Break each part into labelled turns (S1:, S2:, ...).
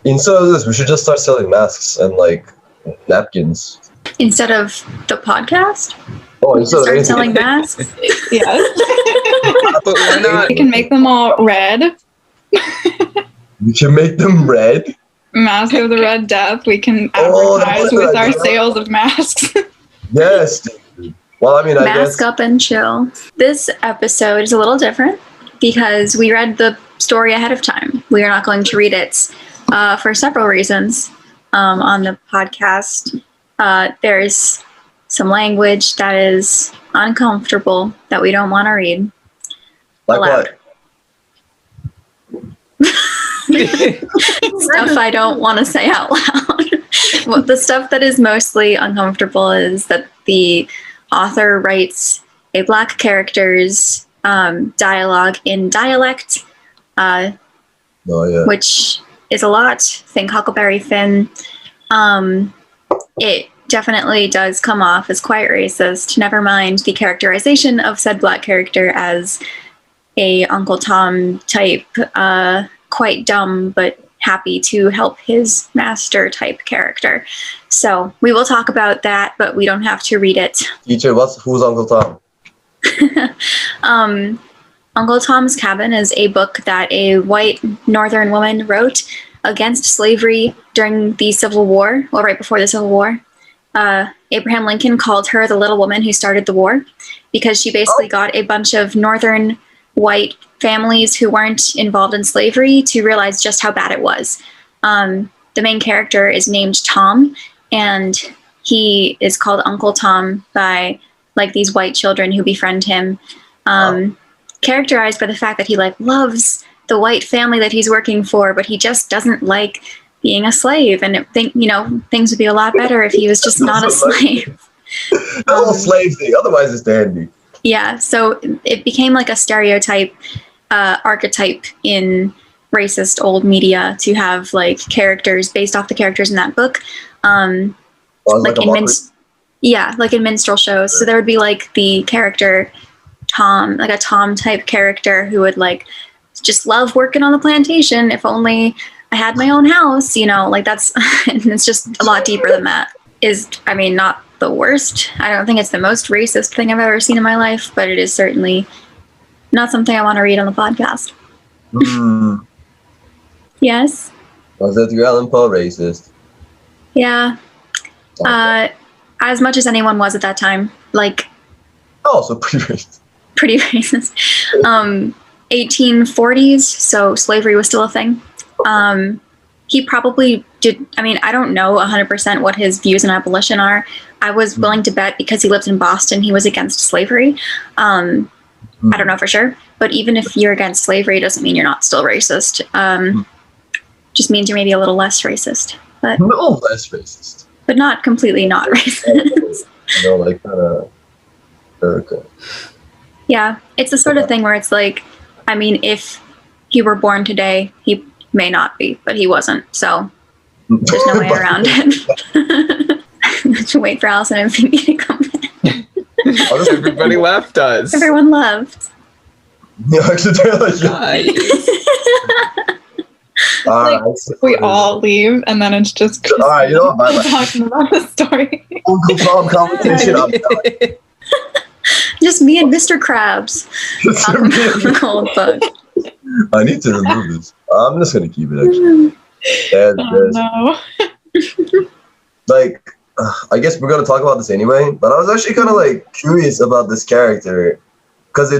S1: Instead of this, we should just start selling masks and like napkins.
S2: Instead of the podcast?
S1: Oh,
S2: We
S1: instead
S2: should
S1: of
S2: start
S1: anything.
S2: selling masks?
S3: Yes.
S4: But we're not.
S3: We can make them all red.
S1: We can make them red.
S3: Mask of the Red Death. We can
S1: Oh,
S3: advertise
S1: that's a
S3: with
S1: good
S3: our
S1: idea.
S3: sales of masks.
S1: Yes. Dude. Well, I mean, I
S2: Mask
S1: guess.
S2: up and chill. This episode is a little different because we read the story ahead of time. We are not going to read it for several reasons on the podcast. There's some language that is uncomfortable that we don't want to read.
S1: Like
S2: aloud. Stuff I don't want to say out loud. Well, the stuff that is mostly uncomfortable is that the author writes a black character's dialogue in dialect,
S1: Oh yeah.
S2: which is a lot. Think Huckleberry Finn. It definitely does come off as quite racist. Never mind the characterization of said black character as a Uncle Tom type, quite dumb but happy to help his master type character. So we will talk about that, but we don't have to read it.
S1: Teacher, who's Uncle Tom?
S2: Uncle Tom's Cabin is a book that a white northern woman wrote against slavery during the Civil War, well, right before the Civil War. Abraham Lincoln called her the little woman who started the war because she basically got a bunch of northern white families who weren't involved in slavery to realize just how bad it was. The main character is named Tom, and he is called Uncle Tom by like these white children who befriend him, characterized by the fact that he like loves the white family that he's working for, but he just doesn't like being a slave, and things would be a lot better if he was just not a slave.
S1: The whole slave thing. Otherwise, it's dandy.
S2: Yeah, so it became like a stereotype, archetype in racist old media to have like characters based off the characters in that book. Like in minstrel shows. So there would be like the character Tom, like a Tom type character who would like just love working on the plantation. If only I had my own house, like that's, it's just a lot deeper than that. Not the worst. I don't think it's the most racist thing I've ever seen in my life, but it is certainly not something I want to read on the podcast. Yes?
S1: Was Edgar Allan Poe racist?
S2: Yeah. As much as anyone was at that time. Like,
S1: Also pretty racist.
S2: pretty racist. 1840s, so slavery was still a thing. He probably did, I don't know 100% what his views on abolition are. I was willing to bet because he lived in Boston, he was against slavery. I don't know for sure, but even if you're against slavery, it doesn't mean you're not still racist. Just means you're maybe a little less racist. But
S1: A little less racist.
S2: but not completely not racist.
S1: Like kind of. Okay.
S2: Yeah, it's the sort of thing where it's like, if he were born today, he may not be, but he wasn't, so there's no way around it. To wait for Allison and Phoebe to come in.
S4: Everybody left us.
S2: Everyone left.
S1: Yeah, accidentally.
S3: We all leave, and then it's just
S1: All right, you know what?
S3: talking about the story.
S1: Uncle Tom competition. I'm done.
S2: Just me and Mr. Krabs. The cold book.
S1: I need to remove this. I'm just gonna keep it actually. And
S3: Oh no.
S1: like, I guess we're gonna talk about this anyway. But I was actually kind of like curious about this character because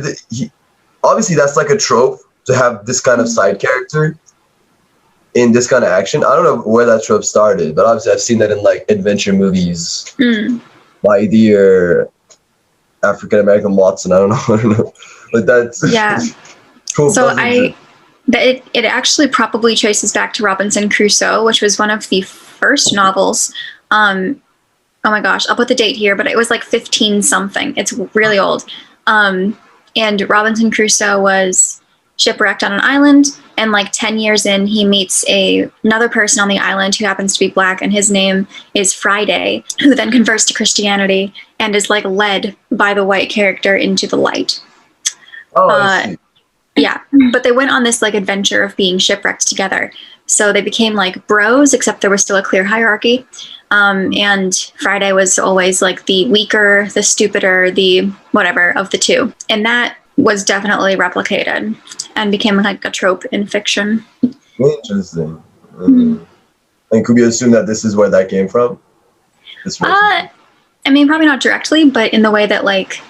S1: obviously that's like a trope to have this kind of side character in this kind of action. I don't know where that trope started, but obviously I've seen that in like adventure movies. My dear African American Watson. I don't know. But that's
S2: Yeah.
S1: cool.
S2: So it actually probably traces back to Robinson Crusoe, which was one of the first novels. Oh my gosh, I'll put the date here, but it was like 15 something. It's really old. And Robinson Crusoe was shipwrecked on an island, and like 10 years in, he meets another person on the island who happens to be black, and his name is Friday, who then converts to Christianity and is like led by the white character into the light.
S1: I see.
S2: Yeah, but they went on this like adventure of being shipwrecked together. So they became like bros, except there was still a clear hierarchy. And Friday was always like the weaker, the stupider, the whatever of the two. And that was definitely replicated and became like a trope in fiction.
S1: Interesting. And could we assume that this is where that came from?
S2: I mean, probably not directly, but in the way that like,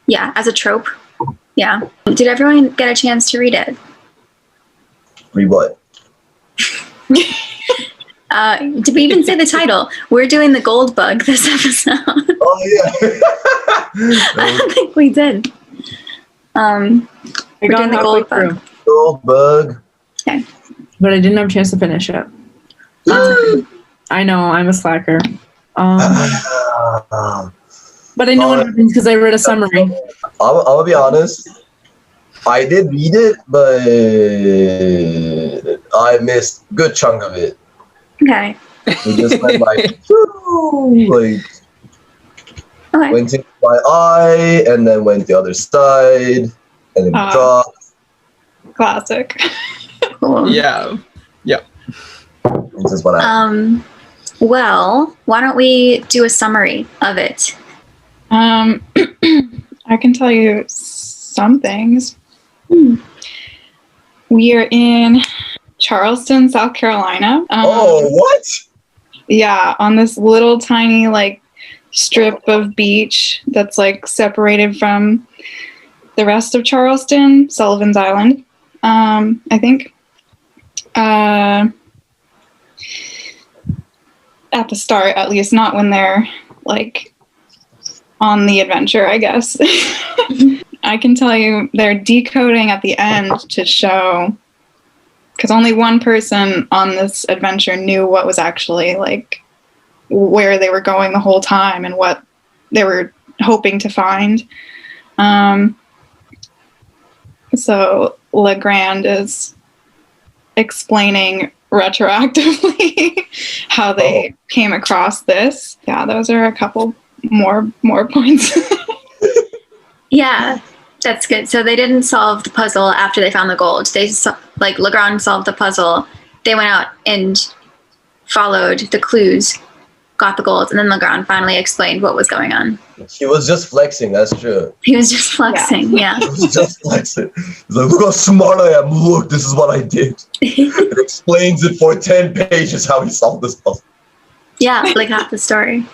S2: yeah, as a trope. Yeah. Did everyone get a chance to read it?
S1: Read what?
S2: Did we even say the title? We're doing the gold bug this episode.
S1: Oh yeah.
S2: I don't think we did. We're doing the gold bug.
S1: Gold bug.
S2: Okay.
S3: But I didn't have a chance to finish it. I know, I'm a slacker. But I know what happens because I read a summary.
S1: I'm gonna be honest. I did read it, but I missed a good chunk of it.
S2: Okay.
S1: It just went like,
S2: Okay.
S1: went into my eye and then went the other side and then dropped.
S3: Classic.
S2: Cool.
S4: Yeah.
S1: This is what happened.
S2: Well, why don't we do a summary of it?
S3: I can tell you some things. We are in Charleston, South Carolina.
S1: What?
S3: Yeah, on this little tiny like strip of beach that's like separated from the rest of Charleston, Sullivan's Island, I think. At the start, at least, not when they're like on the adventure, I guess. I can tell you they're decoding at the end to show, because only one person on this adventure knew what was actually like where they were going the whole time and what they were hoping to find. So Legrand is explaining retroactively how they came across this. Yeah, those are a couple more points.
S2: Yeah, that's good. So they didn't solve the puzzle after they found the gold. They like Legrand solved the puzzle. They went out and followed the clues, got the gold, and then Legrand finally explained what was going on.
S1: He was just flexing, that's true.
S2: He was just flexing, yeah.
S1: He was just flexing. He's like, look how smart I am. Look, this is what I did. It explains it for 10 pages how he solved this puzzle.
S2: Yeah, like half the story.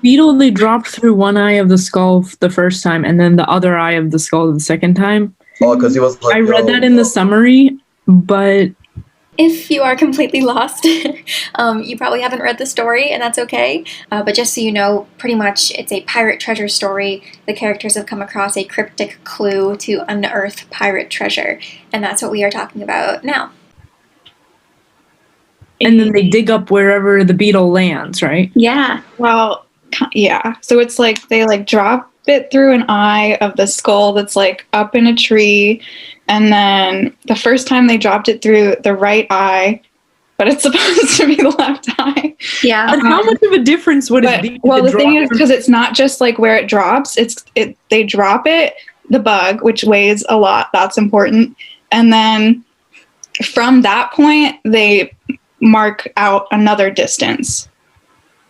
S3: Beetle, they dropped through one eye of the skull the first time and then the other eye of the skull the second time.
S1: Oh, because he was like,
S3: I read that in the summary, but
S5: if you are completely lost, you probably haven't read the story, and that's okay. But just so you know, pretty much it's a pirate treasure story. The characters have come across a cryptic clue to unearth pirate treasure, and that's what we are talking about now.
S3: and then they dig up wherever the beetle lands, right?
S2: Yeah.
S3: Well, yeah. So it's like they like drop it through an eye of the skull that's like up in a tree, and then the first time they dropped it through the right eye, but it's supposed to be the left eye.
S2: Yeah.
S3: And how much of a difference would it be? Well, the thing is, because it's not just like where it drops, they drop it, the bug, which weighs a lot, that's important. And then from that point, they mark out another distance.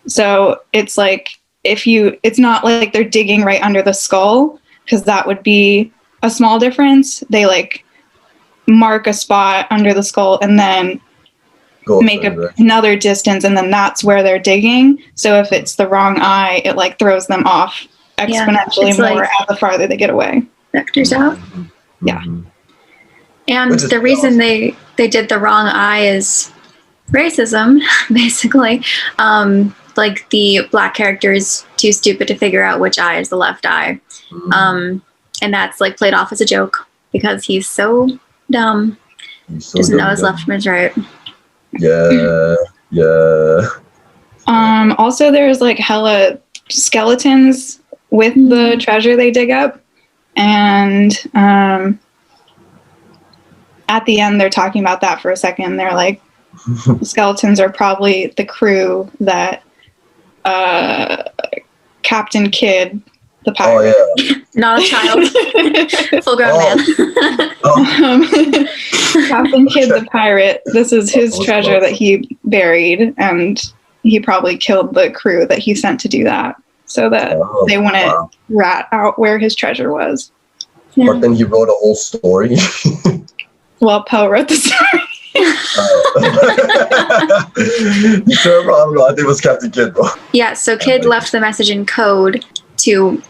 S3: So it's like, it's not like they're digging right under the skull, because that would be a small difference. They like mark a spot under the skull and then make another distance, and then that's where they're digging. So if it's the wrong eye, it like throws them off exponentially more like, the farther they get away.
S2: Vectors out.
S3: Yeah.
S2: And the reason they did the wrong eye is racism, basically. Like the black character is too stupid to figure out which eye is the left eye. And that's like played off as a joke because he's so dumb. Doesn't know his left from his right.
S1: Yeah.
S3: Also, there's like hella skeletons with the treasure they dig up. And at the end, they're talking about that for a second. They're like, the skeletons are probably the crew that Captain Kidd the pirate.
S1: Oh yeah.
S2: Not a child. Full-grown man.
S3: Captain Kidd the pirate. This is his treasure that he buried, and he probably killed the crew that he sent to do that, so that they wouldn't rat out where his treasure was.
S2: Yeah.
S1: But then he wrote a whole story.
S3: Well, Poe wrote the story.
S1: Sure, bro. I don't know. I think it was Captain Kidd, bro.
S2: Yeah, so Kidd left the message in code to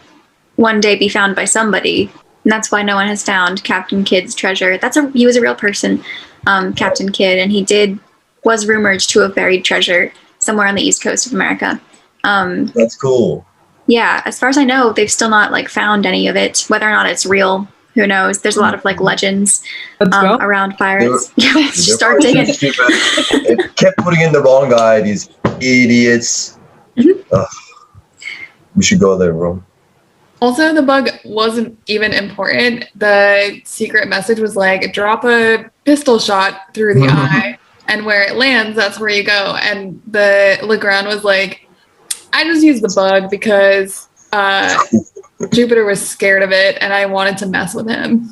S2: one day be found by somebody. And that's why no one has found Captain Kidd's treasure. He was a real person, Captain Kidd, and he was rumored to have buried treasure somewhere on the east coast of America.
S1: That's cool.
S2: Yeah, as far as I know, they've still not found any of it. Whether or not it's real, who knows? There's a lot of legends around pirates. Start digging.
S1: They kept putting in the wrong guy. These idiots. Mm-hmm. We should go there, bro.
S6: Also, the bug wasn't even important. The secret message was drop a pistol shot through the eye, and where it lands, that's where you go. And the Legrand was like, I just used the bug because Jupiter was scared of it, and I wanted to mess with him.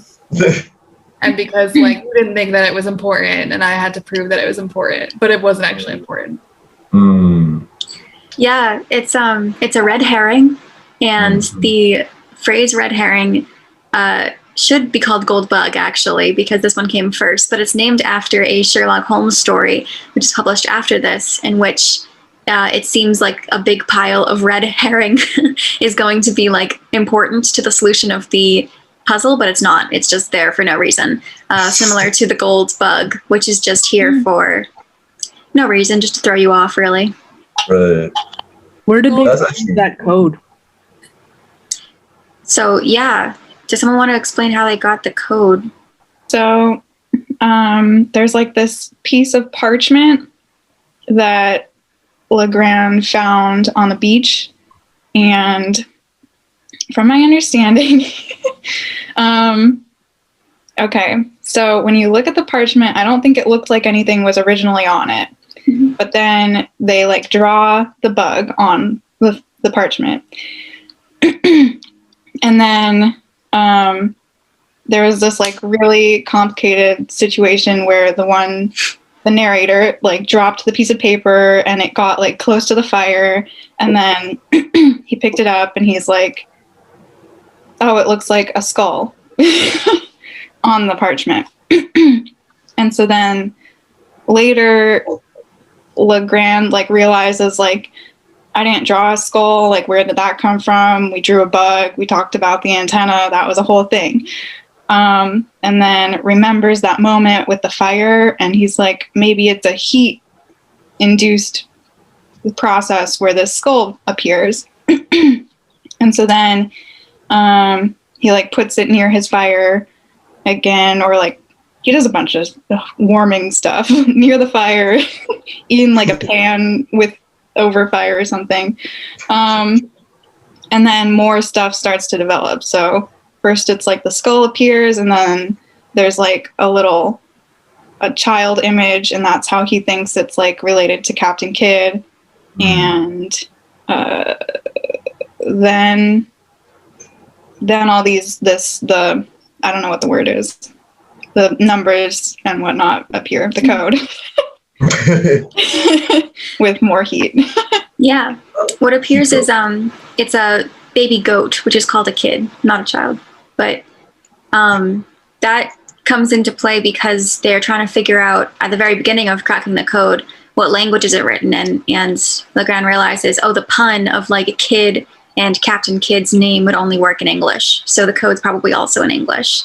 S6: And because we didn't think that it was important, and I had to prove that it was important, but it wasn't actually important.
S2: Yeah, it's a red herring. And the phrase red herring should be called gold bug, actually, because this one came first. But it's named after a Sherlock Holmes story, which is published after this, in which it seems like a big pile of red herring is going to be important to the solution of the puzzle, but it's not. It's just there for no reason. Similar to the gold bug, which is just here for no reason, just to throw you off, really.
S1: Right.
S7: Where did they find that code?
S2: So, yeah. Does someone want to explain how they got the code?
S3: So, there's this piece of parchment that Legrand found on the beach. And from my understanding, okay, so when you look at the parchment, I don't think it looked like anything was originally on it. Mm-hmm. But then they draw the bug on the parchment. And then there was this really complicated situation where the narrator dropped the piece of paper and it got close to the fire, and then he picked it up and he's like, oh, it looks like a skull on the parchment. And so then later Legrand realizes I didn't draw a skull. Where did that come from? We drew a bug. We talked about the antenna. That was a whole thing. And then remembers that moment with the fire, and he's like, maybe it's a heat-induced process where this skull appears. And so then he puts it near his fire again, or he does a bunch of warming stuff near the fire in a pan with over fire or something. And then more stuff starts to develop. So first it's the skull appears, and then there's a child image, and that's how he thinks it's related to Captain Kidd. And then all the I don't know what the word is, the numbers and whatnot appear, the code. With more heat.
S2: Yeah. What appears is it's a baby goat, which is called a kid, not a child. But that comes into play because they're trying to figure out at the very beginning of cracking the code what language is it written in, and Legrand realizes, the pun of a kid and Captain Kidd's name would only work in English, so the code's probably also in English.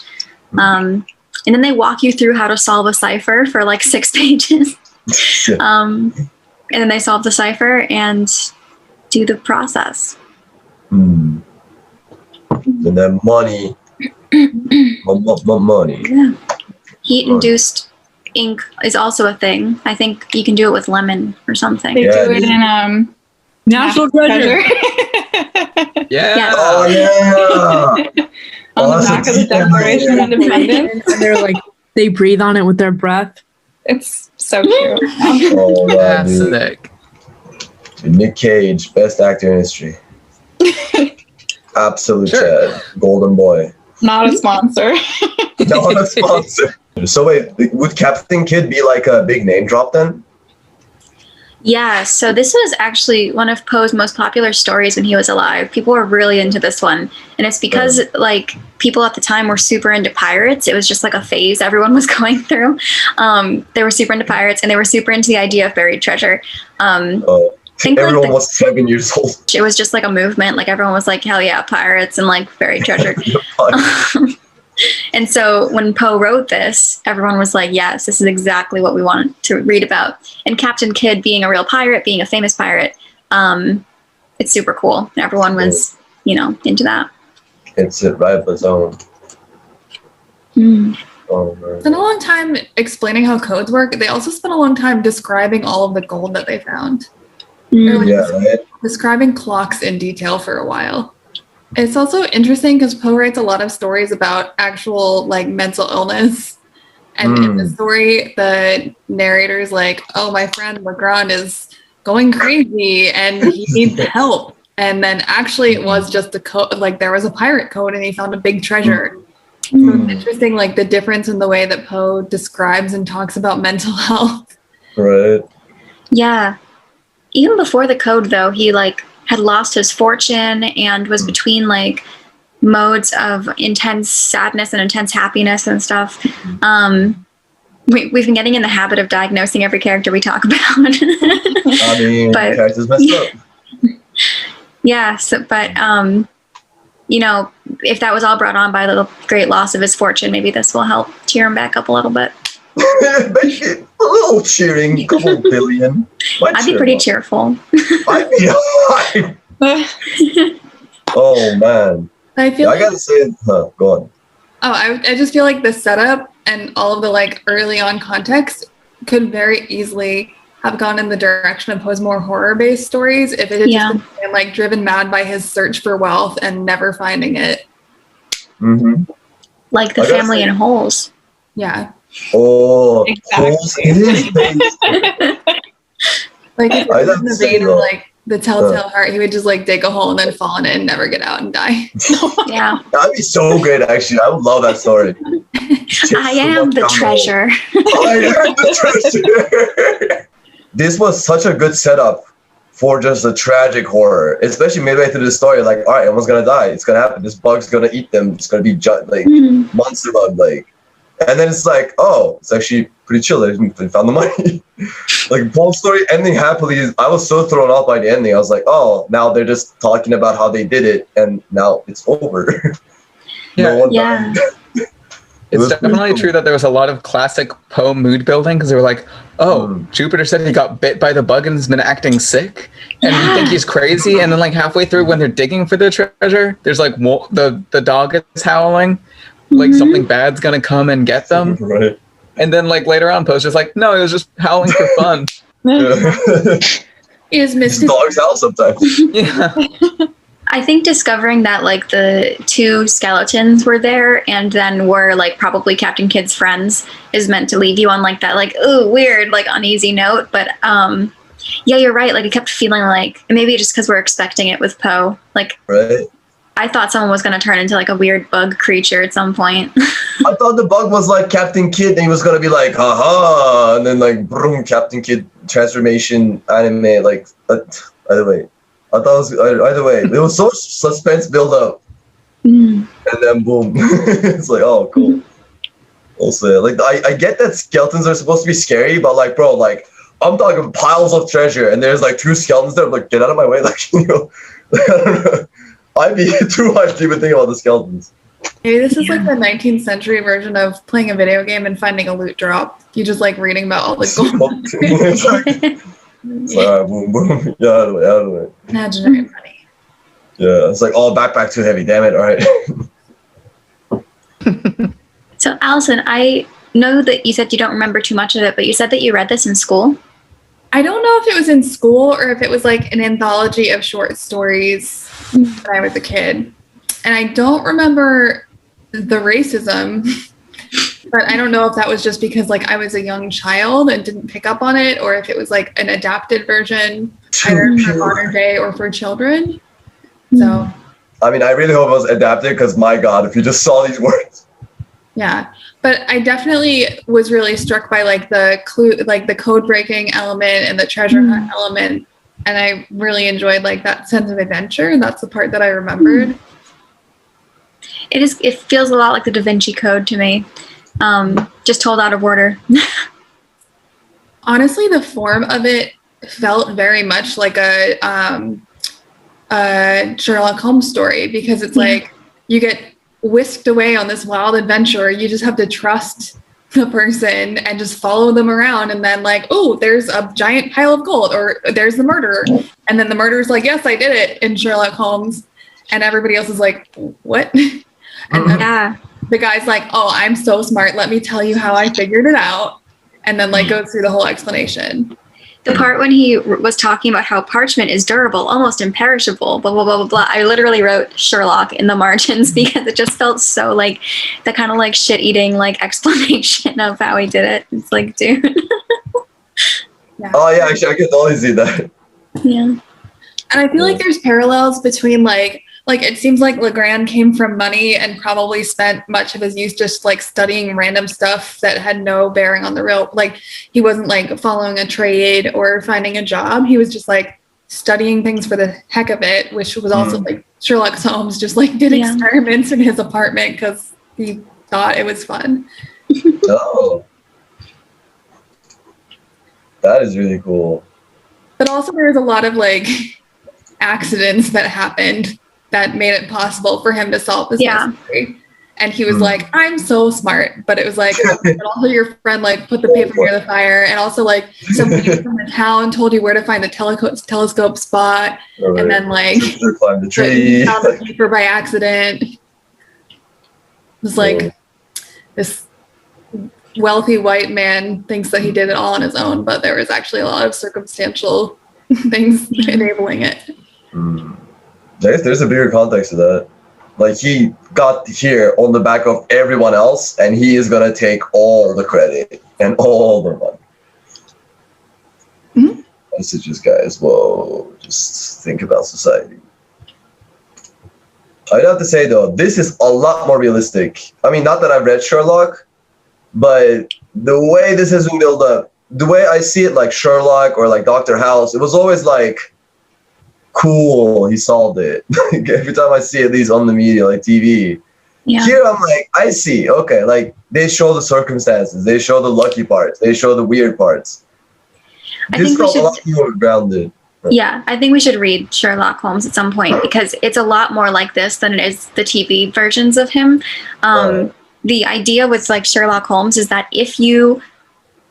S2: And then they walk you through how to solve a cipher for 6 pages. And then they solve the cipher and do the process.
S1: And then money. Money.
S2: Yeah. Heat-induced ink is also a thing. I think you can do it with lemon or something.
S3: They do it in
S7: National Treasure.
S4: Yeah.
S1: Oh yeah.
S3: On the back of the Declaration of Independence.
S7: And they're they breathe on it with their breath.
S3: It's so cute.
S1: Oh, wow,
S4: That's
S1: dude.
S4: sick.
S1: Nick Cage, best actor in history. Absolute
S4: Sure.
S1: Chad, golden boy.
S3: Not a sponsor.
S1: Not a sponsor. So wait, would Captain Kidd be like a big name drop then?
S2: Yeah, so this was actually one of Poe's most popular stories when he was alive. People were really into this one. And it's because like people at the time were super into pirates. It was just like a phase everyone was going through. They were super into pirates and they were super into the idea of buried treasure.
S1: Everyone was 7 years old.
S2: It was just like a movement. Like everyone was like, hell yeah, pirates and like buried treasure. And so when Poe wrote this, everyone was like, yes, this is exactly what we want to read about. And Captain Kidd being a real pirate, being a famous pirate, it's super cool. Everyone was, into that.
S1: It's it right of its own. Oh, man.
S6: Spent a long time explaining how codes work. They also spent a long time describing all of the gold that they found.
S1: Yeah, right?
S6: Describing clocks in detail for a while. It's also interesting because Poe writes a lot of stories about actual like mental illness. And in the story, the narrator's like, oh, my friend Legrand is going crazy and he needs help. And then actually it was just a code, like there was a pirate code and he found a big treasure. So it's interesting, like the difference in the way that Poe describes and talks about mental health.
S1: Right.
S2: Yeah. Even before the code, though, he like had lost his fortune and was between like modes of intense sadness and intense happiness and stuff. We've been getting in the habit of diagnosing every character we talk about.
S1: I mean,
S2: but,
S1: characters messed up.
S2: Yeah, but if that was all brought on by the great loss of his fortune, maybe this will help cheer him back up a little bit.
S1: A little cheering, couple billion.
S2: I'd be pretty cheerful.
S1: I'd be oh man.
S6: I feel
S1: I gotta say it. Go on.
S6: Oh, I just feel like the setup and all of the like early on context could very easily have gone in the direction of Poe's more horror-based stories if it had just been like driven mad by his search for wealth and never finding it.
S2: Like the family in Holes.
S6: Yeah.
S1: Oh,
S3: Exactly.
S1: Holes in his face.
S6: Like if it was in the vein of like the Telltale Heart, he would just like dig a hole and then fall in it and never get out and die.
S2: Yeah.
S1: That'd be so great, actually. I would love that story.
S2: I am the treasure.
S1: I am the treasure. This was such a good setup for just a tragic horror, especially midway through the story. Like, all right, everyone's gonna die. It's gonna happen. This bug's gonna eat them. It's gonna be monster bug, like. And then it's like, oh, it's actually pretty chill. They found the money. Like, Poe's story ending happily. I was so thrown off by the ending. I was like, oh, now they're just talking about how they did it, and now it's over.
S2: Yeah.
S4: It's definitely true that there was a lot of classic Poe mood building because they were like, oh, Jupiter said he got bit by the bug and has been acting sick. And you think he's crazy. And then like halfway through when they're digging for the treasure, there's like the dog is howling. Like something bad's going to come and get them.
S1: Right.
S4: And then like later on, Poe's just like, no, it was just howling for fun.
S6: He is missing
S1: dogs howl sometimes.
S4: Yeah.
S2: I think discovering that like the two skeletons were there and then were like probably Captain Kidd's friends is meant to leave you on like that like, ooh, weird, like uneasy note. But yeah, you're right. Like it kept feeling like maybe just because we're expecting it with Poe. Like
S1: Right.
S2: I thought someone was going to turn into like a weird bug creature at some point.
S1: I thought the bug was like Captain Kidd and he was gonna be like, haha, and then like boom, Captain Kidd transformation anime, like either way. I thought it was either way. It was so suspense build up. And then boom. It's like, oh cool. Also, like I get that skeletons are supposed to be scary, but like bro, like I'm talking piles of treasure and there's like two skeletons there. I'm like, get out of my way, like I don't know. I'd be too hyped to even think about the skeletons.
S6: Maybe this is like the 19th century version of playing a video game and finding a loot drop. You just like reading about all the gold.
S1: It's like, all right, boom, boom. Yeah, out of the way.
S6: Imaginary money.
S1: Yeah, it's like, oh, backpack too heavy. Damn it. All right.
S2: So, Allison, I know that you said you don't remember too much of it, but you said that you read this in school.
S6: I don't know if it was in school or if it was like an anthology of short stories when I was a kid. And I don't remember the racism, but I don't know if that was just because like I was a young child and didn't pick up on it, or if it was like an adapted version either for modern day or for children. So
S1: I mean, I really hope it was adapted because my God, if you just saw these words.
S6: Yeah, but I definitely was really struck by like the clue, like the code breaking element and the treasure hunt element, and I really enjoyed like that sense of adventure. That's the part that I remembered.
S2: It feels a lot like the Da Vinci Code to me, just told out of order.
S6: Honestly, the form of it felt very much like a Sherlock Holmes story, because it's like you get whisked away on this wild adventure. You just have to trust the person and just follow them around, and then like, oh, there's a giant pile of gold, or there's the murderer, and then the murderer's like, yes, I did it, in Sherlock Holmes, and everybody else is like, what? And then the guy's like, oh, I'm so smart, let me tell you how I figured it out, and then like goes through the whole explanation.
S2: The part when he was talking about how parchment is durable, almost imperishable, blah, blah, blah, blah, blah. I literally wrote Sherlock in the margins because it just felt so like the kind of like shit-eating like explanation of how he did it. It's like, dude.
S1: Oh, yeah, actually, I could totally see that.
S2: Yeah.
S6: And I feel like there's parallels between like it seems like Legrand came from money and probably spent much of his youth just like studying random stuff that had no bearing on the real, like he wasn't like following a trade or finding a job. He was just like studying things for the heck of it, which was also like Sherlock Holmes just like did experiments in his apartment because he thought it was fun.
S1: Oh. That is really cool.
S6: But also there was a lot of like accidents that happened that made it possible for him to solve this mystery. And he was like, I'm so smart. But it was like, but also your friend like put the paper near the fire, and also like somebody from the town told you where to find the telescope spot, and then like
S1: climbed the tree.
S6: Found the paper by accident. It was like this wealthy white man thinks that he did it all on his own, but there was actually a lot of circumstantial things enabling it.
S1: There's a bigger context to that. Like, he got here on the back of everyone else, and he is gonna take all the credit and all the money. Messages, guys. Whoa, just think about society. I'd have to say though, this is a lot more realistic. I mean, not that I've read Sherlock, but the way this has been built up, the way I see it, like Sherlock or like Dr. House, it was always like, cool, he solved it. Every time I see it, at least on the media, like TV. Here I'm like, I see, okay, like they show the circumstances, they show the lucky parts, they show the weird parts. This felt a lot more grounded.
S2: Yeah, I think we should read Sherlock Holmes at some point, because it's a lot more like this than it is the TV versions of him. The idea with like Sherlock Holmes is that if you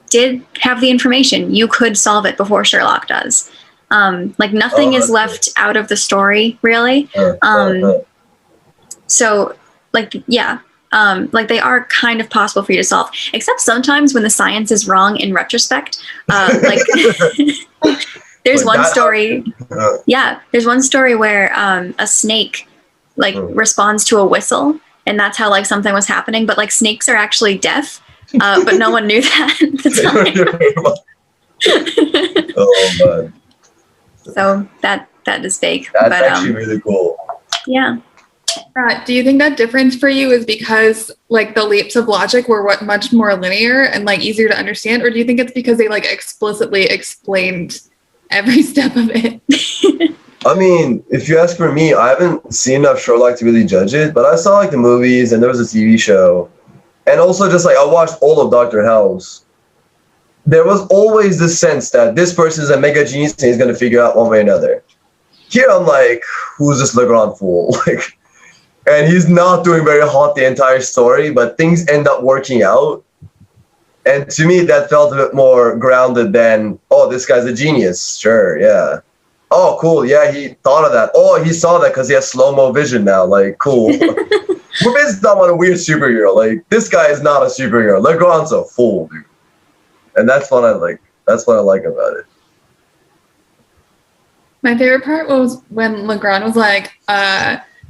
S2: did have the information, you could solve it before Sherlock does. Like nothing is left out of the story, really. So like, like they are kind of possible for you to solve, except sometimes when the science is wrong in retrospect. Like there's one story. There's one story where a snake like responds to a whistle, and that's how like something was happening. But like snakes are actually deaf, but no one knew that at the time.
S1: Oh man.
S2: So that is fake.
S1: That's actually really cool.
S2: Yeah.
S6: Do you think that difference for you is because like the leaps of logic were much more linear and like easier to understand, or do you think it's because they like explicitly explained every step of it?
S1: I mean, if you ask for me, I haven't seen enough Sherlock to really judge it, but I saw like the movies and there was a TV show, and also just like I watched all of Dr. House. There was always this sense that this person is a mega genius and he's going to figure out one way or another. Here I'm like, who's this Legrand fool? Like, and he's not doing very hot the entire story, but things end up working out. And to me, that felt a bit more grounded than, oh, this guy's a genius. Sure, yeah. Oh, cool. Yeah, he thought of that. Oh, he saw that because he has slow-mo vision now. Like, cool. We're based on a weird superhero. Like, this guy is not a superhero. Legrand's a fool, dude. And that's what I like. That's what I like about it.
S6: My favorite part was when Legrand was like,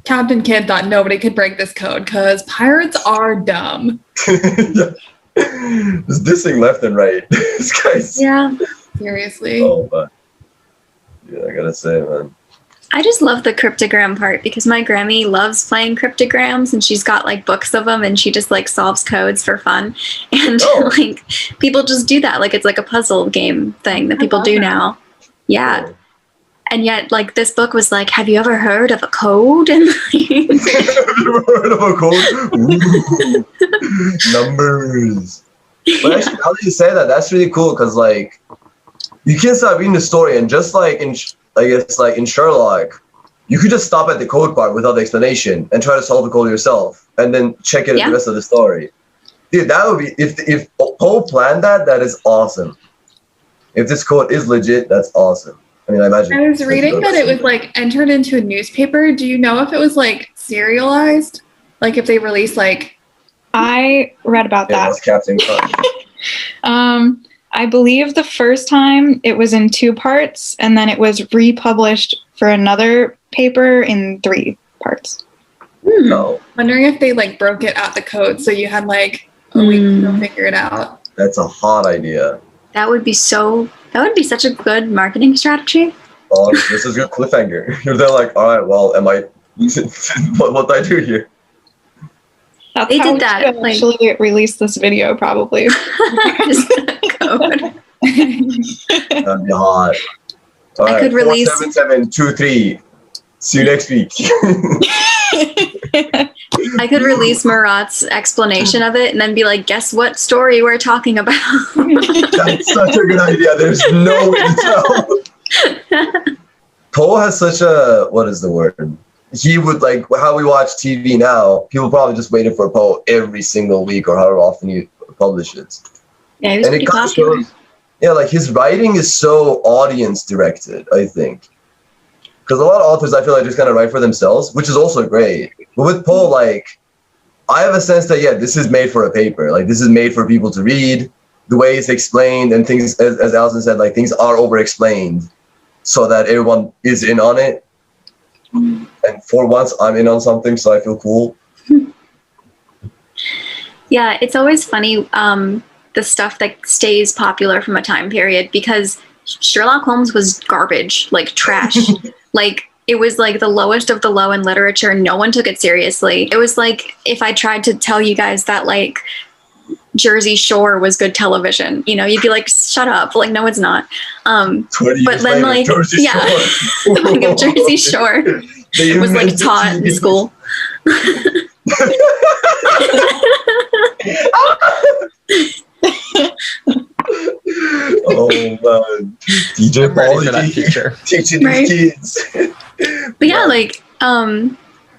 S6: Captain Kidd thought nobody could break this code because pirates are dumb.
S1: Yeah. Just dissing left and right. This guy's...
S6: Yeah. Seriously.
S1: Oh, man. Yeah, I gotta say, man.
S2: I just love the cryptogram part because my Grammy loves playing cryptograms and she's got like books of them and she just like solves codes for fun. And like people just do that. Like it's like a puzzle game thing that people do now. Yeah.
S1: Cool.
S2: And yet like this book was like, have you ever heard of a code? And
S1: Have you ever heard of a code? Ooh, numbers. But actually, how did you say that? That's really cool because like you can't start reading the story and just like in Sherlock, you could just stop at the code part without the explanation and try to solve the code yourself and then check it at the rest of the story. Dude, that would be if Poe planned that. That is awesome. If this code is legit, that's awesome. I mean, I imagine.
S6: I was reading that it was like entered into a newspaper. Do you know if it was like serialized? Like if they released like.
S3: I read about that.
S1: That's Captain Crunch.
S3: I believe the first time it was in 2 parts, and then it was republished for another paper in 3 parts.
S1: No,
S6: Wondering if they like broke it at the code, so you had like a week to figure it out.
S1: that's a hot idea.
S2: that would be such a good marketing strategy.
S1: Oh, this is a good cliffhanger. You're there like, all right, well, what did I do here?
S3: That's
S2: They
S3: how
S2: did that,
S3: we should
S2: like-
S3: actually release this video, probably.
S2: Just code.
S1: That'd be hot. All
S2: I could release-
S1: 47723. See you next week.
S2: I could release Murat's explanation of it and then be like, guess what story we're talking about?
S1: That's such a good idea. There's no way to tell. Poe has such a, what is the word? He would like how we watch TV now. People probably just waited for Poe every single week or however often he publishes.
S2: Yeah, he was pretty
S1: kind of
S2: popular.
S1: shows, like his writing is so audience directed, I think. Because a lot of authors, I feel like, just kind of write for themselves, which is also great. But with Poe, like, I have a sense that, this is made for a paper. Like, this is made for people to read. The way it's explained and things, as Alison said, like, things are over-explained so that everyone is in on it. And for once, I'm in on something, so I feel cool.
S2: Yeah, it's always funny, the stuff that stays popular from a time period, because Sherlock Holmes was garbage, like trash. Like, it was like the lowest of the low in literature. No one took it seriously. It was like if I tried to tell you guys that, like, Jersey Shore was good television, you'd be like, shut up. Like, no, it's not. But then, like,
S1: Jersey Shore.
S2: Like, if Jersey Shore was, like, taught in school.
S1: Oh man, DJ Paul teaching these kids.
S2: But yeah, like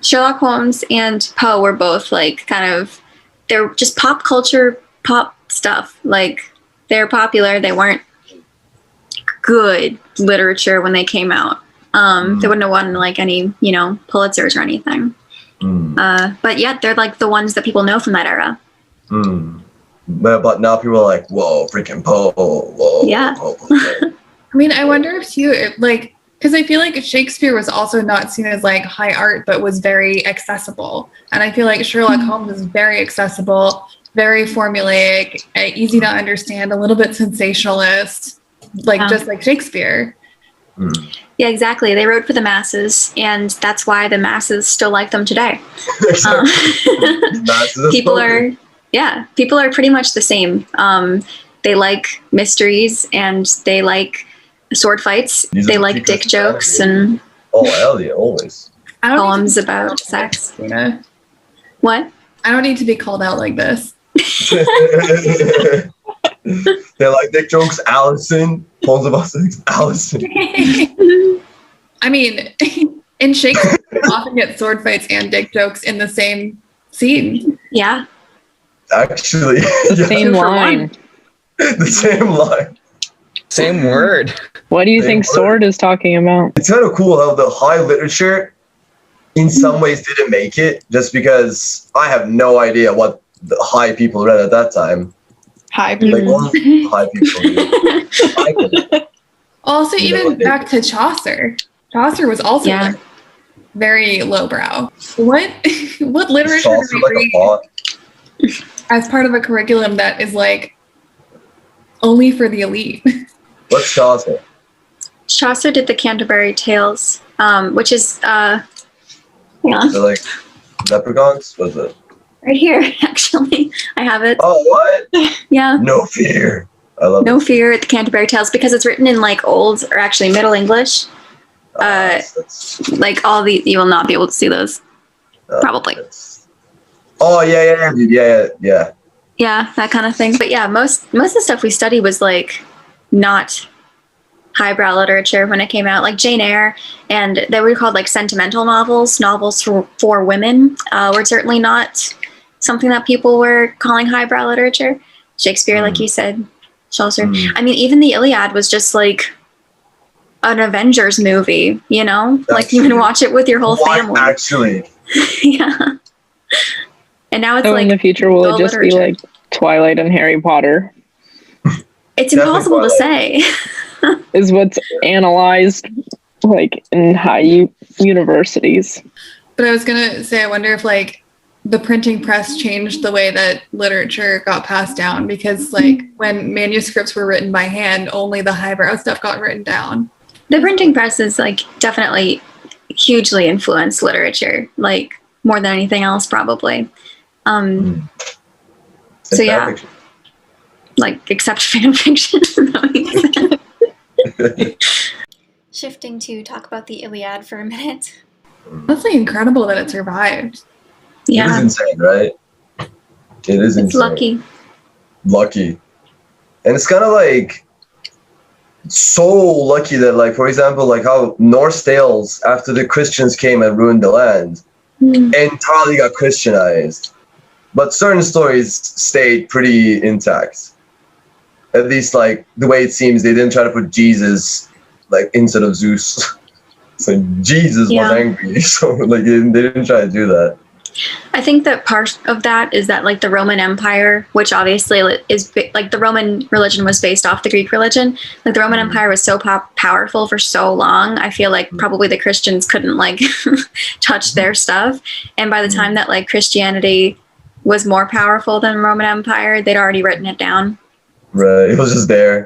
S2: Sherlock Holmes and Poe were both like they're just pop culture, pop stuff. Like they're popular. They weren't good literature when they came out. They wouldn't have won like any, Pulitzers or anything. But yet they're like the ones that people know from that era.
S1: But now people are like, whoa, freaking Poe. Whoa.
S2: Yeah.
S1: Poe.
S6: I mean, I wonder if because I feel like Shakespeare was also not seen as like high art, but was very accessible. And I feel like Sherlock Holmes is very accessible, very formulaic, easy to understand, a little bit sensationalist, just like Shakespeare.
S2: Yeah, exactly. They wrote for the masses, and that's why the masses still like them today. People are pretty much the same. They like mysteries and they like sword fights. They like dick jokes and
S1: hell yeah, always.
S2: poems about sex. What?
S6: I don't need to be called out like this.
S1: They like dick jokes, Allison. Poems about sex, Allison.
S6: I mean, in Shakespeare, you often get sword fights and dick jokes in the same scene.
S2: Yeah.
S1: Actually,
S7: The same line.
S1: The same line.
S4: Same word.
S7: What do you think Sword is talking about?
S1: It's kind of cool how the high literature in some ways didn't make it, just because I have no idea what the high people read at that time.
S3: High
S1: Like,
S3: people.
S1: high people.
S6: Also, even back to Chaucer. Chaucer was also like, very lowbrow. What literature do we read as part of a curriculum that is like only for the elite?
S1: What's Chaucer?
S2: Chaucer did the Canterbury Tales. which is hang on.
S1: They're like leprechauns? What's it?
S2: Right here, actually. I have it.
S1: Oh, what?
S2: Yeah.
S1: No Fear. I love
S2: No
S1: it.
S2: Fear at the Canterbury Tales, because it's written in like old, or actually Middle English. Like all the, you will not be able to see those. Probably.
S1: Oh, yeah, dude. Yeah.
S2: Yeah, that kind of thing. But yeah, most of the stuff we studied was like not highbrow literature when it came out, like Jane Eyre, and they were called like sentimental novels for women, were certainly not something that people were calling highbrow literature. Shakespeare, like you said, Chaucer. I mean, even the Iliad was just like an Avengers movie, you know?
S1: That's
S2: like you can watch it with your whole family.
S1: Actually.
S2: Yeah. And now it's
S7: So
S2: like
S7: in the future, will it just be like Twilight and Harry Potter?
S2: It's impossible to say.
S7: Is what's analyzed like in high universities.
S6: But I was gonna say, I wonder if like the printing press changed the way that literature got passed down, because like when manuscripts were written by hand, only the highbrow stuff got written down.
S2: The printing press is like definitely hugely influenced literature, like more than anything else, probably. So yeah, like except fan fiction.
S5: Shifting to talk about the Iliad for a minute.
S6: Honestly, incredible that it survived.
S2: Yeah,
S1: It is insane, right? It is
S2: it's
S1: insane.
S2: lucky.
S1: And it's kind of like so lucky that, like, for example, like how Norse tales, after the Christians came and ruined the land, entirely got Christianized. But certain stories stayed pretty intact. At least, like, the way it seems, they didn't try to put Jesus, like, instead of Zeus. So Jesus was angry, so, like, they didn't try to do that.
S2: I think that part of that is that, like, the Roman Empire, which obviously is, like, the Roman religion was based off the Greek religion. Like, the Roman Empire was so powerful for so long, I feel like probably the Christians couldn't, like, touch their stuff. And by the time that, like, Christianity was more powerful than Roman Empire, they'd already written it down.
S1: Right, it was just there.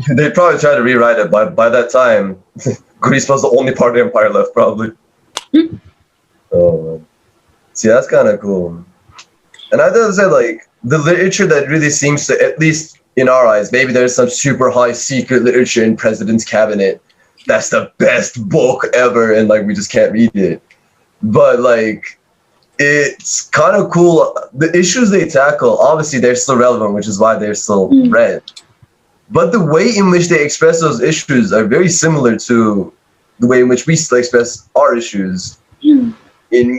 S1: They probably tried to rewrite it, but by that time, Greece was the only part of the empire left, probably. Oh, man. See, that's kind of cool. And I would say, like, the literature that really seems to, at least in our eyes, maybe there's some super high secret literature in President's Cabinet. That's the best book ever, and, like, we just can't read it. But, like, it's kind of cool. The issues they tackle, obviously, they're still relevant, which is why they're still read. But the way in which they express those issues are very similar to the way in which we still express our issues in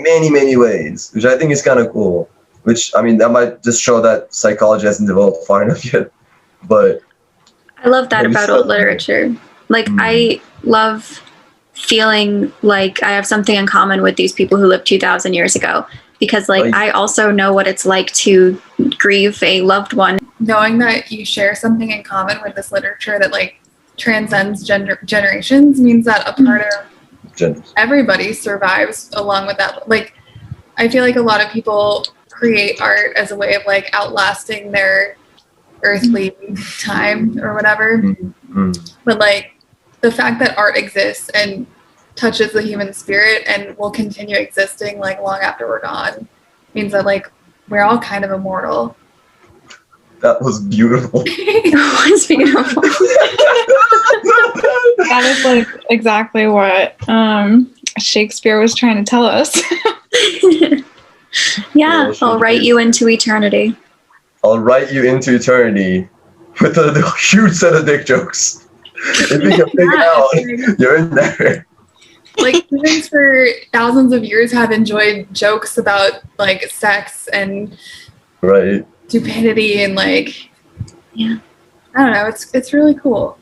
S1: many, many ways, which I think is kind of cool. Which, I mean, that might just show that psychology hasn't developed far enough yet. But
S2: I love that about old literature. Like, I love feeling like I have something in common with these people who lived 2,000 years ago, because like I also know what it's like to grieve a loved one.
S6: Knowing that you share something in common with this literature that like transcends generations means that a part of everybody survives along with that. Like, I feel like a lot of people create art as a way of like outlasting their earthly time or whatever. But like, the fact that art exists and touches the human spirit and will continue existing like long after we're gone means that like we're all kind of immortal.
S1: That was beautiful.
S2: It was beautiful.
S3: That is like exactly what Shakespeare was trying to tell us.
S2: Yeah, I'll write you into eternity.
S1: I'll write you into eternity with a huge set of dick jokes. If you can figure out, you're in there.
S6: Like, humans for thousands of years have enjoyed jokes about like sex and stupidity and like, I don't know. It's really cool.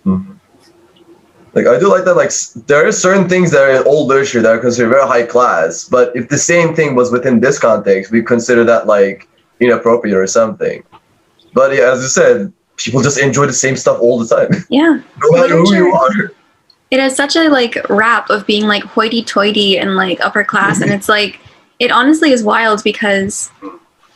S1: Like, I do like that. Like, there are certain things that are in old literature that are considered very high class, but if the same thing was within this context, we consider that like inappropriate or something. But yeah, as you said, people just enjoy the same stuff all the time.
S2: Yeah.
S1: No matter who you are.
S2: It has such a like rap of being like hoity-toity and like upper class, and it's like, it honestly is wild because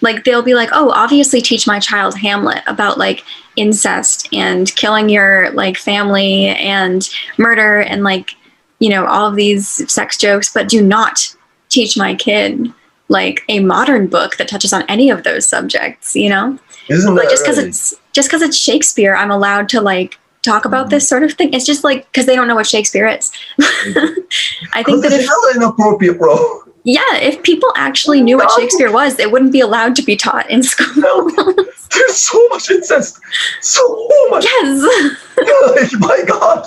S2: like they'll be like, oh, obviously teach my child Hamlet about like incest and killing your like family and murder and like all of these sex jokes, but do not teach my kid like a modern book that touches on any of those subjects,
S1: Isn't
S2: like
S1: that
S2: just because it's Shakespeare, I'm allowed to like talk about this sort of thing. It's just like because they don't know what Shakespeare is. I think that
S1: it's hella inappropriate, bro.
S2: Yeah, if people actually knew what Shakespeare was, they wouldn't be allowed to be taught in school.
S1: There's so much incest. So much.
S2: Yes.
S1: Like, my God.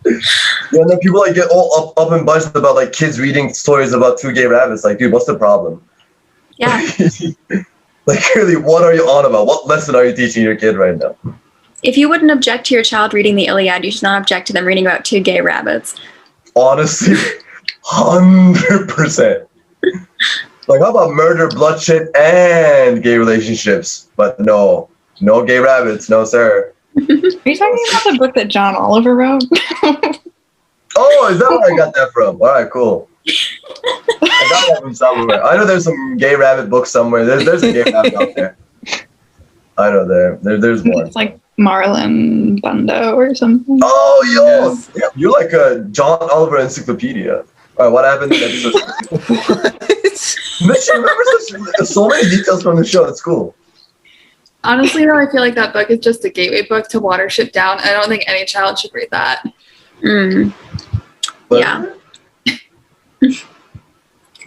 S1: Yeah, and then people like get all up and buzzed about like kids reading stories about two gay rabbits. Like, dude, what's the problem?
S2: Yeah.
S1: Like, really, what are you on about? What lesson are you teaching your kid right now?
S2: If you wouldn't object to your child reading the Iliad, you should not object to them reading about two gay rabbits.
S1: Honestly, 100%. Like, how about murder, bloodshed, and gay relationships? But no gay rabbits, no sir.
S3: Are you talking about the book that John Oliver wrote?
S1: Oh, is that where I got that from? All right, cool. I got that from somewhere. I know there's some gay rabbit book somewhere. There's a gay rabbit out there. I know there's one.
S3: It's like Marlon Bundo or something.
S1: Oh, yo!
S4: Yes.
S1: Yeah, you're like a John Oliver encyclopedia. All right, what happened in episode 6? Mitch, you remember so many details from the show. It's cool.
S6: Honestly, though, I feel like that book is just a gateway book to Watership Down. I don't think any child should read that.
S1: But,
S2: Yeah.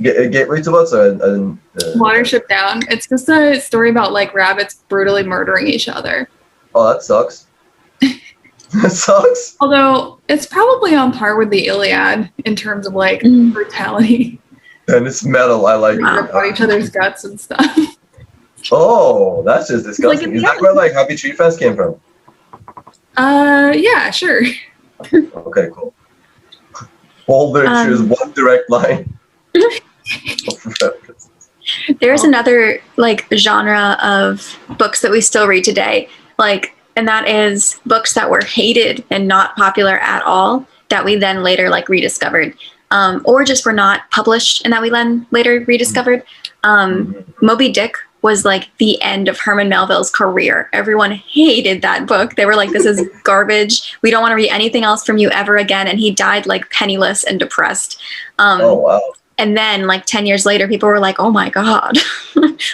S1: Gateway to what? Sorry, I didn't.
S6: Watership Down. It's just a story about like rabbits brutally murdering each other.
S1: Oh, that sucks. That sucks.
S6: Although it's probably on par with the Iliad in terms of like brutality.
S1: And it's metal. I like
S6: Rip
S1: it.
S6: out each other's guts and stuff.
S1: Oh, that's just disgusting.
S6: Like,
S1: Is that where like Happy Tree Fest came from?
S6: Yeah, sure.
S1: Okay, cool. All literature is one direct line.
S2: There's another like genre of books that we still read today, and that is books that were hated and not popular at all that we then later like rediscovered, or just were not published and that we then later rediscovered. Moby Dick was like the end of Herman Melville's career. Everyone hated that book. They were like, this is garbage. We don't want to read anything else from you ever again. And he died like penniless and depressed.
S1: Oh, wow.
S2: And then like 10 years later, people were like, oh my God,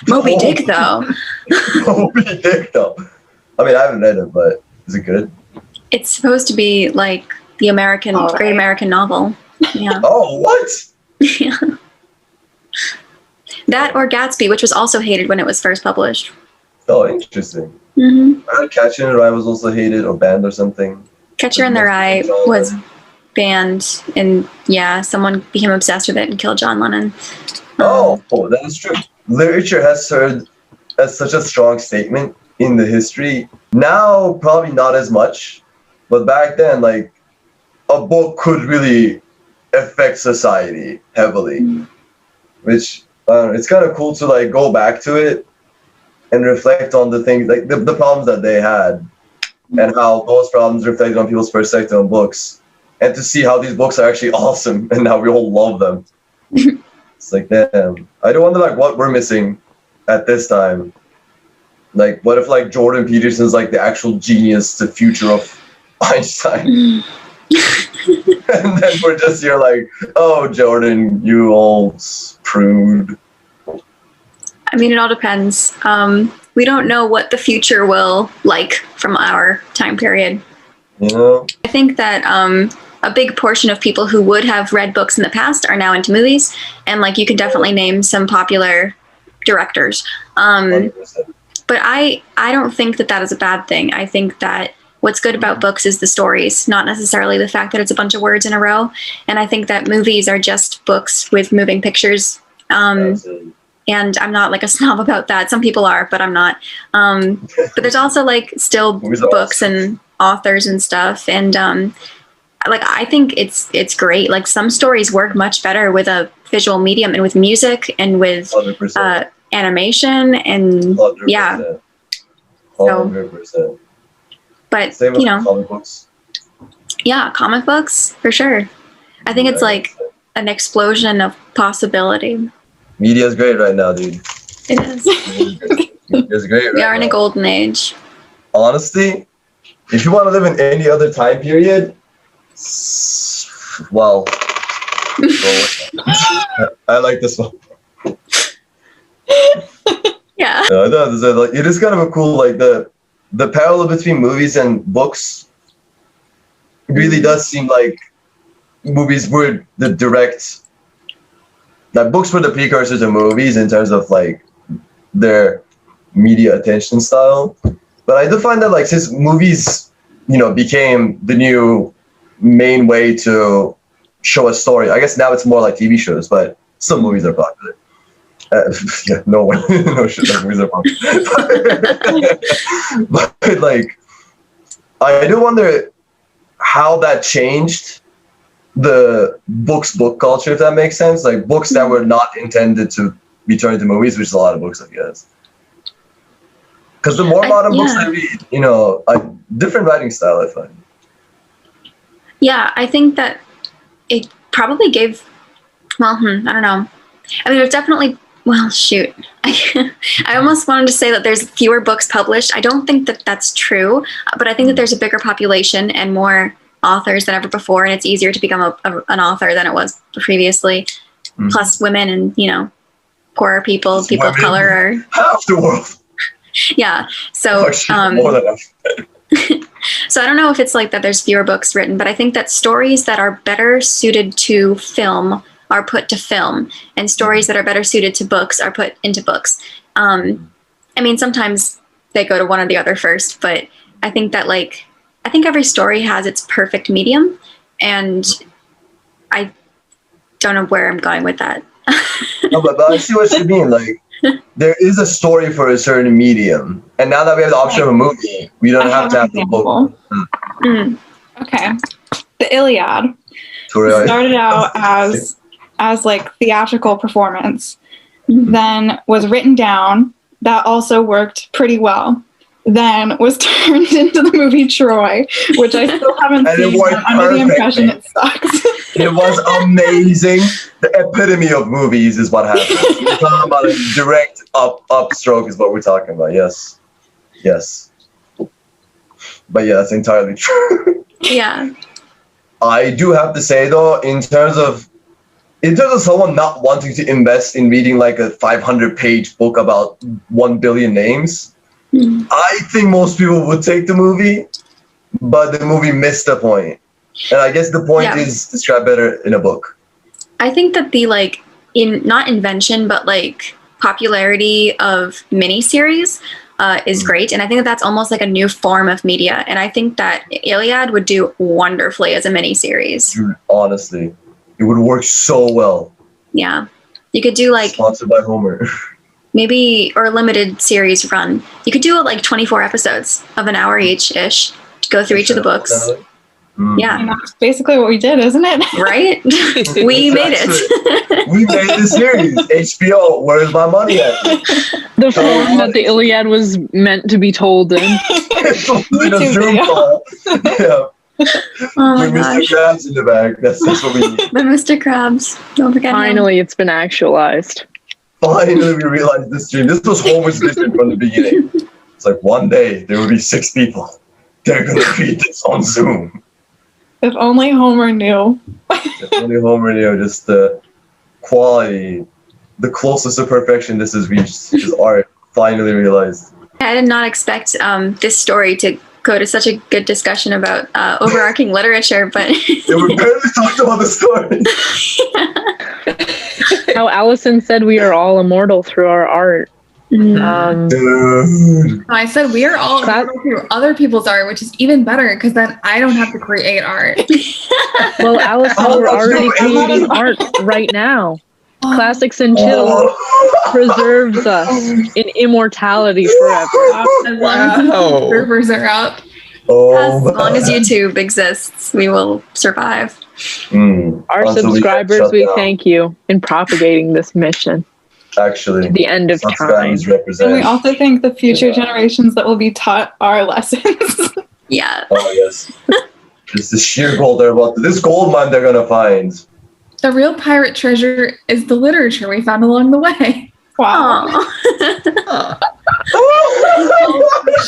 S2: Moby Dick though.
S1: Moby Dick though. I mean, I haven't read it, but is it good?
S2: It's supposed to be like the great American novel. Yeah.
S1: Oh, what?
S2: Yeah. That or Gatsby, which was also hated when it was first published.
S1: Oh, interesting.
S2: Mm-hmm.
S1: I heard Catcher in the Rye was also hated or banned or something.
S2: Catcher in the Rye was banned, and someone became obsessed with it and killed John Lennon.
S1: Oh, that is true. Literature has served as such a strong statement in the history. Now, probably not as much, but back then, like, a book could really affect society heavily, which it's kind of cool to like go back to it and reflect on the things like the problems that they had and how those problems reflected on people's perspective on books, and to see how these books are actually awesome and how we all love them. It's like, damn, I do wonder like what we're missing at this time. Like, what if like Jordan Peterson's like the actual genius, the future of Einstein? And then we're just here like, oh, Jordan, you old prude.
S2: I mean, it all depends. We don't know what the future will like from our time period.
S1: I
S2: think that a big portion of people who would have read books in the past are now into movies, and like you can definitely name some popular directors.
S1: 100%.
S2: But I don't think that is a bad thing. I think that what's good about books is the stories, not necessarily the fact that it's a bunch of words in a row. And I think that movies are just books with moving pictures. And I'm not like a snob about that. Some people are, but I'm not. But there's also like still books and authors and stuff. And like I think it's great. Like some stories work much better with a visual medium and with music and with animation and
S1: 100%.
S2: yeah.
S1: 100%.
S2: But
S1: same with comic books.
S2: Yeah, comic books for sure. I think it's like an explosion of possibility.
S1: Media is great right now, dude.
S2: It is.
S1: It's great right now.
S2: We are in a golden age.
S1: Honestly, if you want to live in any other time period, Well, I like this one.
S2: Yeah.
S1: It is kind of a cool, like, the parallel between movies and books really does seem like movies were the direct, like, books were the precursors of movies in terms of, like, their media attention style. But I do find that, like, since movies, became the new main way to show a story, I guess now it's more like TV shows, but some movies are popular. Yeah, no one, no shit, like, movies are popular. But, like, I do wonder how that changed the book culture, if that makes sense. Like, books that were not intended to be turned into movies, which is a lot of books, I guess. Because the more modern books I read, a different writing style, I find.
S2: Yeah, I think that it probably gave, I don't know. I mean, there's definitely, shoot. I almost wanted to say that there's fewer books published. I don't think that that's true, but I think that there's a bigger population and more authors than ever before, and it's easier to become an author than it was previously. Plus, women and, poorer people of color are
S1: half the world.
S2: Yeah. So,
S1: more than enough.
S2: So I don't know if it's like that there's fewer books written, but I think that stories that are better suited to film are put to film, and stories that are better suited to books are put into books. I mean, sometimes they go to one or the other first, but I think that, like, I think every story has its perfect medium, and I don't know where I'm going with that.
S1: No, but I see what you mean. Like, there is a story for a certain medium, and now that we have the option of a movie, we don't have to have the book.
S3: Okay, the Iliad started out as like theatrical performance, then was written down. That also worked pretty well. Then was turned into the movie Troy, which I still haven't seen. I'm under the impression it sucks.
S1: It was amazing. The epitome of movies is what happened. We're talking about a direct upstroke is what we're talking about. Yes. But yeah, that's entirely true.
S2: Yeah.
S1: I do have to say though, in terms of someone not wanting to invest in reading like a 500-page book about 1 billion names, I think most people would take the movie, but the movie missed the point. And I guess the point is described better in a book.
S2: I think that the, like, not invention, but like popularity of miniseries is great. And I think that that's almost like a new form of media. And I think that Iliad would do wonderfully as a miniseries.
S1: Dude, honestly, it would work so well.
S2: Yeah. You could do like...
S1: Sponsored by Homer.
S2: Maybe, or a limited series run. You could do it like 24 episodes of an hour each-ish to go through each of the books. Yeah.
S3: And that's basically what we did, isn't it?
S2: Right? We made it.
S1: We made the series. HBO, where's my money at?
S7: The form that the Iliad was meant to be told in.
S1: In a Zoom call. Yeah.
S2: Oh my
S1: With Mr. Krabs in the back. That's what we need.
S2: But Mr. Krabs, don't forget
S7: Finally, it's been actualized.
S1: Finally, we realized this dream. This was Homer's vision from the beginning. It's like, one day, there will be 6 people. They're going to read this on Zoom.
S3: If only Homer knew.
S1: If only Homer knew just the quality, the closest to perfection this has reached. His art finally realized.
S2: I did not expect this story to go to such a good discussion about overarching literature, but...
S1: Yeah, we barely talked about the story.
S7: How Allison said we are all immortal through our art.
S1: Dude.
S6: I said we are all immortal through other people's art, which is even better because then I don't have to create art.
S7: Well, Allison, we're already creating art right now. Classics and Chill preserves us in immortality forever.
S6: As long as the servers are up.
S2: As long as YouTube exists, we will survive.
S7: Our subscribers, we thank you in propagating this mission.
S1: Actually,
S7: to the end of time.
S3: And we also thank the future generations that will be taught our lessons.
S2: Yeah.
S1: Oh, yes. It's the sheer gold they're about. This gold mine they're going to find.
S6: The real pirate treasure is the literature we found along the way.
S3: Wow.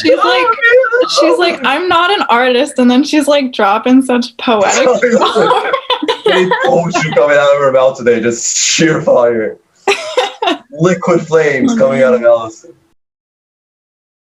S3: she's like, I'm not an artist, and then she's like dropping such poetic.
S1: Any potion coming out of her mouth today, just sheer fire. Liquid flames coming out of Allison.